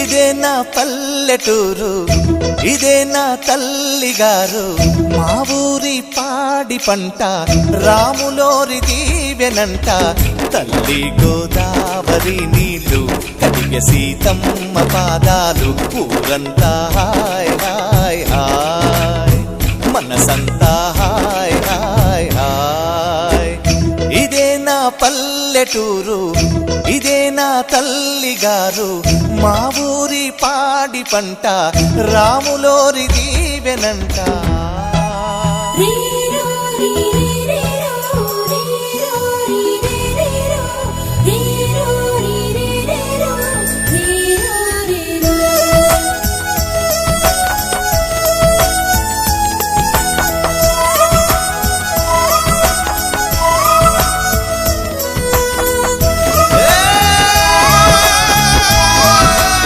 ఇదే నా పల్లెటూరు, ఇదే నా తల్లిగారు, మా ఊరి పాడి పంట రాములోరి దీవెనంట. తల్లి గోదావరి నీళ్ళు కడిగె సీతమ్మ పాదాలు, ఊరంతా హాయ్ హాయ్ హాయ్, మనసంతా హాయ్ హాయ్ హాయ్. ఇదే నా పల్లెటూరు, ఇదే నా తల్లిగారు, మా ఊరి పాడి పంట రాములోరి దీవెనంట.